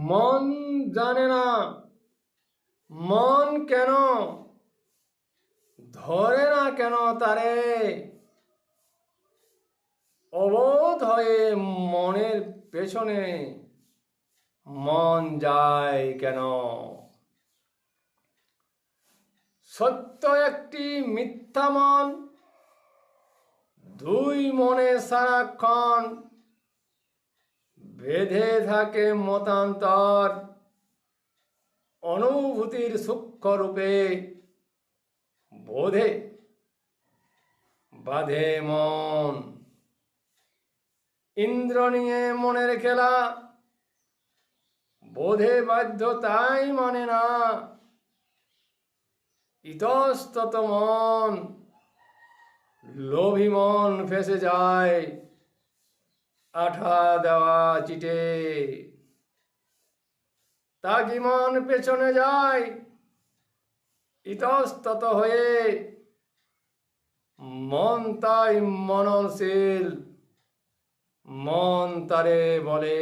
মন জানে না মন কেন ধরে না কেন তারে, অবোধ হয়ে মনের পেছনে মন যায় কেন। সত্য একটি মিথ্যা মন, দুই মনে সারাক্ষণ বেঁধে থাকে মতান্তর, অনুভূতির সূক্ষ্ম রূপে বোধে বাঁধে মন। ইন্দ্র নিয়ে মনের খেলা, বোধে বাধ্য তাই মানে না, ইতস্তত মন লোভী মন ফেসে যায় আঠা দেওয়া চিটে। তাগি মন পেছনে যায় ইতস্তত হয়ে, মন তাই মননশীল, মন তারে বলে।